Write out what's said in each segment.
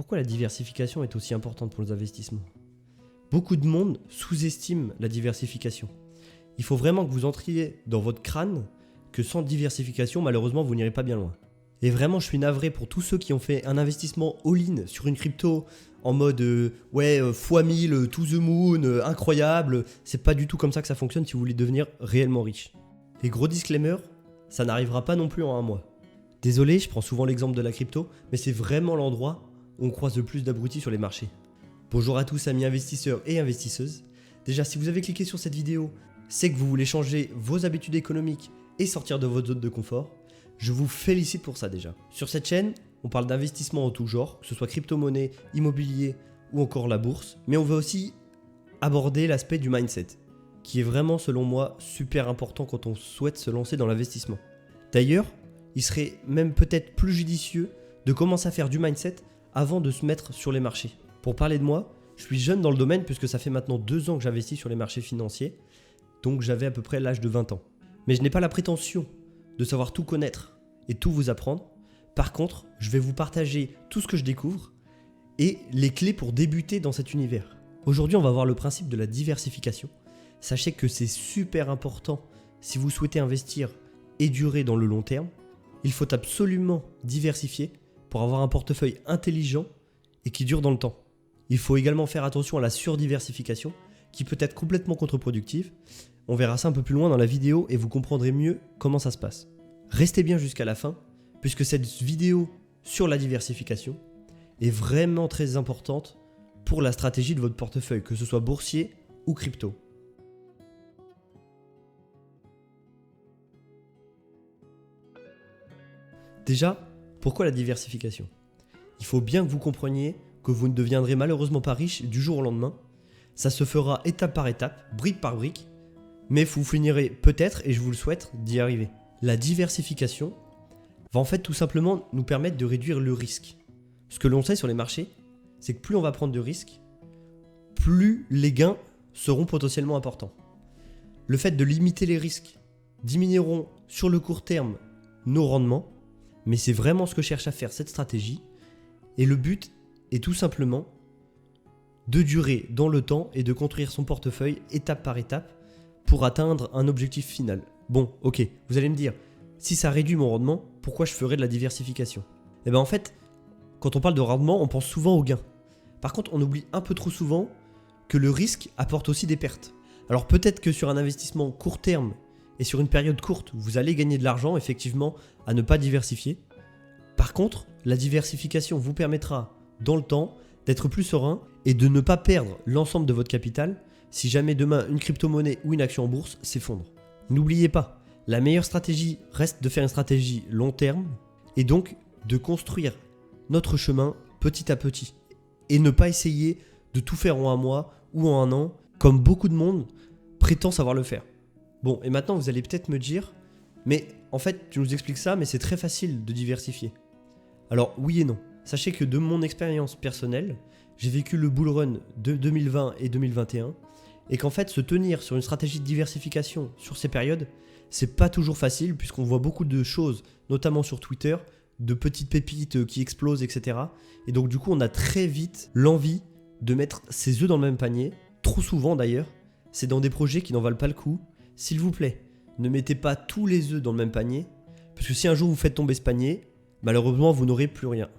Pourquoi la diversification est aussi importante pour les investissements? Beaucoup de monde sous-estime la diversification. Il faut vraiment que vous entriez dans votre crâne que sans diversification, malheureusement, vous n'irez pas bien loin. Et vraiment, je suis navré pour tous ceux qui ont fait un investissement all-in sur une crypto en mode x1000, to the moon, incroyable. C'est pas du tout comme ça que ça fonctionne si vous voulez devenir réellement riche. Et gros disclaimer, ça n'arrivera pas non plus en un mois. Désolé, je prends souvent l'exemple de la crypto, mais c'est vraiment l'endroit où on croise le plus d'abrutis sur les marchés. Bonjour à tous amis investisseurs et investisseuses. Déjà, si vous avez cliqué sur cette vidéo, c'est que vous voulez changer vos habitudes économiques et sortir de votre zone de confort. Je vous félicite pour ça déjà. Sur cette chaîne, on parle d'investissement en tout genre, que ce soit crypto-monnaie, immobilier ou encore la bourse, mais on va aussi aborder l'aspect du mindset, qui est vraiment selon moi super important quand on souhaite se lancer dans l'investissement. D'ailleurs, il serait même peut-être plus judicieux de commencer à faire du mindset avant de se mettre sur les marchés. Pour parler de moi, je suis jeune dans le domaine puisque ça fait maintenant 2 ans que j'investis sur les marchés financiers, donc j'avais à peu près l'âge de 20 ans. Mais je n'ai pas la prétention de savoir tout connaître et tout vous apprendre. Par contre, je vais vous partager tout ce que je découvre et les clés pour débuter dans cet univers. Aujourd'hui, on va voir le principe de la diversification. Sachez que c'est super important si vous souhaitez investir et durer dans le long terme. Il faut absolument diversifier pour avoir un portefeuille intelligent et qui dure dans le temps. Il faut également faire attention à la surdiversification qui peut être complètement contre-productive. On verra ça un peu plus loin dans la vidéo et vous comprendrez mieux comment ça se passe. Restez bien jusqu'à la fin puisque cette vidéo sur la diversification est vraiment très importante pour la stratégie de votre portefeuille, que ce soit boursier ou crypto. Déjà, pourquoi la diversification? Il faut bien que vous compreniez que vous ne deviendrez malheureusement pas riche du jour au lendemain. Ça se fera étape par étape, brique par brique, mais vous finirez peut-être, et je vous le souhaite, d'y arriver. La diversification va en fait tout simplement nous permettre de réduire le risque. Ce que l'on sait sur les marchés, c'est que plus on va prendre de risques, plus les gains seront potentiellement importants. Le fait de limiter les risques diminueront sur le court terme nos rendements, mais c'est vraiment ce que cherche à faire cette stratégie. Et le but est tout simplement de durer dans le temps et de construire son portefeuille étape par étape pour atteindre un objectif final. Bon, ok, vous allez me dire, si ça réduit mon rendement, pourquoi je ferais de la diversification? Eh bien en fait, quand on parle de rendement, on pense souvent au gain. Par contre, on oublie un peu trop souvent que le risque apporte aussi des pertes. Alors peut-être que sur un investissement court terme et sur une période courte, vous allez gagner de l'argent, effectivement, à ne pas diversifier. Par contre, la diversification vous permettra, dans le temps, d'être plus serein et de ne pas perdre l'ensemble de votre capital si jamais demain une crypto-monnaie ou une action en bourse s'effondre. N'oubliez pas, la meilleure stratégie reste de faire une stratégie long terme et donc de construire notre chemin petit à petit et ne pas essayer de tout faire en un mois ou en un an comme beaucoup de monde prétend savoir le faire. Bon, et maintenant vous allez peut-être me dire, mais en fait tu nous expliques ça, mais c'est très facile de diversifier. Alors oui et non. Sachez que de mon expérience personnelle, j'ai vécu le bull run de 2020 et 2021 et qu'en fait se tenir sur une stratégie de diversification sur ces périodes, c'est pas toujours facile puisqu'on voit beaucoup de choses, notamment sur Twitter, de petites pépites qui explosent, etc. Et donc du coup on a très vite l'envie de mettre ses œufs dans le même panier, trop souvent d'ailleurs, c'est dans des projets qui n'en valent pas le coup. S'il vous plaît, ne mettez pas tous les œufs dans le même panier, parce que si un jour vous faites tomber ce panier, malheureusement vous n'aurez plus rien.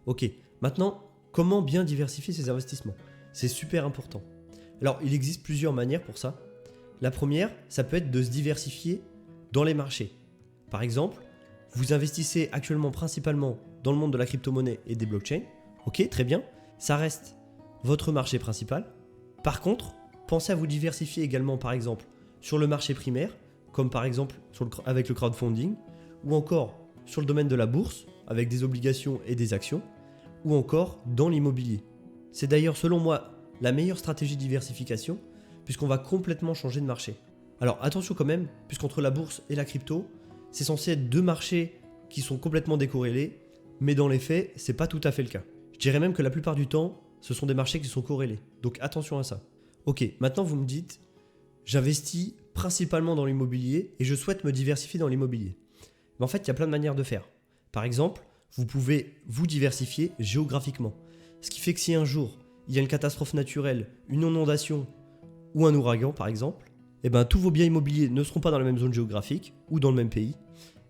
Ok, maintenant, comment bien diversifier ses investissements? C'est super important. Alors, il existe plusieurs manières pour ça. La première, ça peut être de se diversifier dans les marchés. Par exemple, vous investissez actuellement principalement dans le monde de la crypto-monnaie et des blockchains. Ok, très bien, ça reste votre marché principal. Par contre, pensez à vous diversifier également, par exemple, sur le marché primaire, comme par exemple avec le crowdfunding, ou encore sur le domaine de la bourse, avec des obligations et des actions, ou encore dans l'immobilier. C'est d'ailleurs selon moi la meilleure stratégie de diversification puisqu'on va complètement changer de marché. Alors attention quand même, puisqu'entre la bourse et la crypto, c'est censé être 2 marchés qui sont complètement décorrélés, mais dans les faits, c'est pas tout à fait le cas. Je dirais même que la plupart du temps, ce sont des marchés qui sont corrélés. Donc attention à ça. Ok, maintenant vous me dites, j'investis principalement dans l'immobilier et je souhaite me diversifier dans l'immobilier. Mais en fait, il y a plein de manières de faire. Par exemple, vous pouvez vous diversifier géographiquement. Ce qui fait que si un jour, il y a une catastrophe naturelle, une inondation ou un ouragan par exemple, eh ben, tous vos biens immobiliers ne seront pas dans la même zone géographique ou dans le même pays.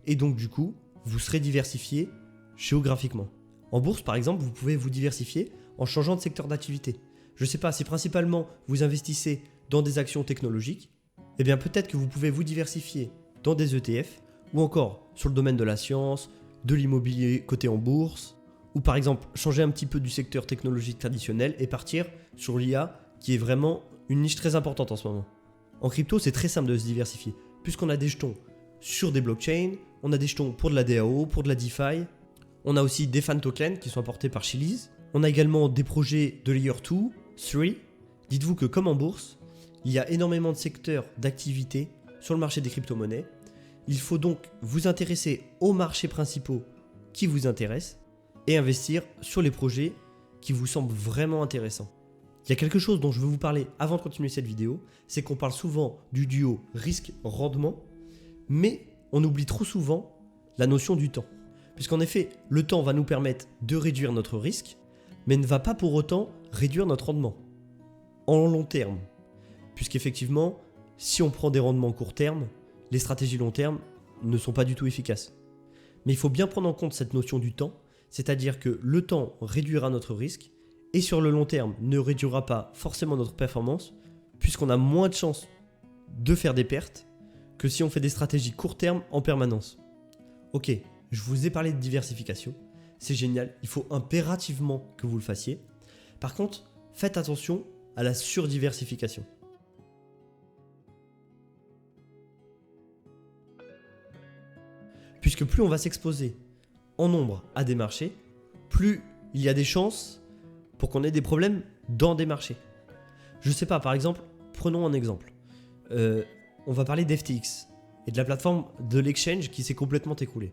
Et donc du coup, vous serez diversifié géographiquement. En bourse par exemple, vous pouvez vous diversifier en changeant de secteur d'activité. Je ne sais pas, si principalement vous investissez dans des actions technologiques, eh bien peut-être que vous pouvez vous diversifier dans des ETF ou encore sur le domaine de la science, de l'immobilier coté en bourse, ou par exemple changer un petit peu du secteur technologique traditionnel et partir sur l'IA qui est vraiment une niche très importante en ce moment. En crypto, c'est très simple de se diversifier puisqu'on a des jetons sur des blockchains, on a des jetons pour de la DAO, pour de la DeFi, on a aussi des fan tokens qui sont apportés par Chiliz, on a également des projets de Layer 2, 3. Dites-vous que comme en bourse, il y a énormément de secteurs d'activité sur le marché des crypto-monnaies. Il faut donc vous intéresser aux marchés principaux qui vous intéressent et investir sur les projets qui vous semblent vraiment intéressants. Il y a quelque chose dont je veux vous parler avant de continuer cette vidéo, c'est qu'on parle souvent du duo risque-rendement, mais on oublie trop souvent la notion du temps. Puisqu'en effet, le temps va nous permettre de réduire notre risque, mais ne va pas pour autant réduire notre rendement. En long terme, puisqu'effectivement, si on prend des rendements court terme, les stratégies long terme ne sont pas du tout efficaces. Mais il faut bien prendre en compte cette notion du temps, c'est-à-dire que le temps réduira notre risque et sur le long terme ne réduira pas forcément notre performance puisqu'on a moins de chances de faire des pertes que si on fait des stratégies court terme en permanence. Ok, je vous ai parlé de diversification, c'est génial, il faut impérativement que vous le fassiez. Par contre, faites attention à la surdiversification. Puisque plus on va s'exposer en nombre à des marchés, plus il y a des chances pour qu'on ait des problèmes dans des marchés. Je sais pas, par exemple, prenons un exemple. On va parler d'FTX et de la plateforme de l'exchange qui s'est complètement écroulée.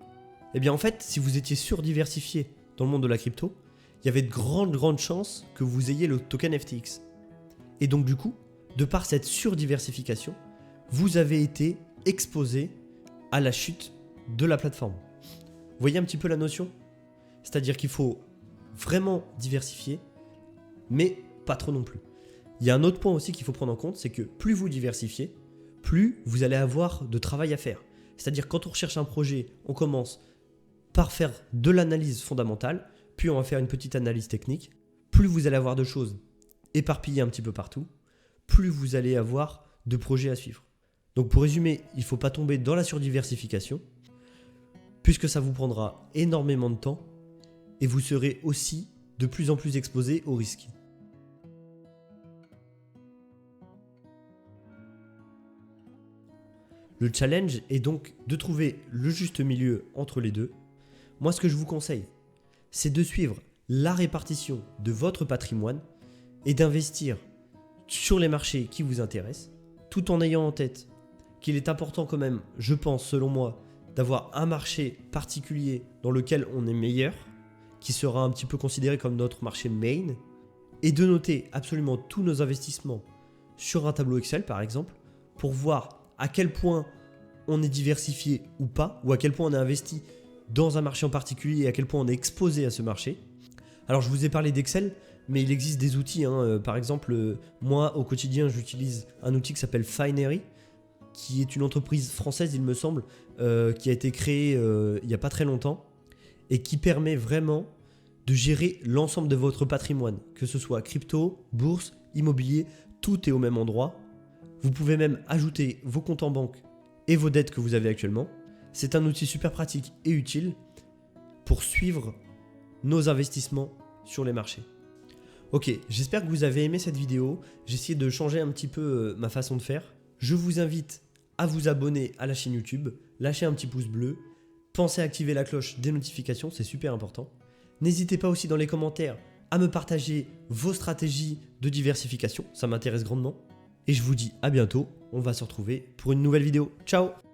Eh bien en fait, si vous étiez surdiversifié dans le monde de la crypto, il y avait de grandes chances que vous ayez le token FTX. Et donc du coup, de par cette surdiversification, vous avez été exposé à la chute de la plateforme. Vous voyez un petit peu la notion ? C'est-à-dire qu'il faut vraiment diversifier, mais pas trop non plus. Il y a un autre point aussi qu'il faut prendre en compte, c'est que plus vous diversifiez, plus vous allez avoir de travail à faire. C'est-à-dire quand on recherche un projet, on commence par faire de l'analyse fondamentale, puis on va faire une petite analyse technique. Plus vous allez avoir de choses éparpillées un petit peu partout, plus vous allez avoir de projets à suivre. Donc pour résumer, il ne faut pas tomber dans la surdiversification, puisque ça vous prendra énormément de temps et vous serez aussi de plus en plus exposé aux risques. Le challenge est donc de trouver le juste milieu entre les deux. Moi, ce que je vous conseille, c'est de suivre la répartition de votre patrimoine et d'investir sur les marchés qui vous intéressent, tout en ayant en tête qu'il est important quand même, je pense, selon moi, d'avoir un marché particulier dans lequel on est meilleur, qui sera un petit peu considéré comme notre marché main, et de noter absolument tous nos investissements sur un tableau Excel par exemple, pour voir à quel point on est diversifié ou pas, ou à quel point on est investi dans un marché en particulier et à quel point on est exposé à ce marché. Alors je vous ai parlé d'Excel, mais il existe des outils. Par exemple, moi au quotidien j'utilise un outil qui s'appelle Finery, qui est une entreprise française il me semble, qui a été créée il n'y a pas très longtemps et qui permet vraiment de gérer l'ensemble de votre patrimoine, que ce soit crypto, bourse, immobilier, tout est au même endroit. Vous pouvez même ajouter vos comptes en banque et vos dettes que vous avez actuellement. C'est un outil super pratique et utile pour suivre nos investissements sur les marchés. Ok, j'espère que vous avez aimé cette vidéo. J'ai essayé de changer un petit peu ma façon de faire. Je vous invite à vous abonner à la chaîne YouTube, lâcher un petit pouce bleu, pensez à activer la cloche des notifications, c'est super important. N'hésitez pas aussi dans les commentaires à me partager vos stratégies de diversification, ça m'intéresse grandement. Et je vous dis à bientôt, on va se retrouver pour une nouvelle vidéo. Ciao!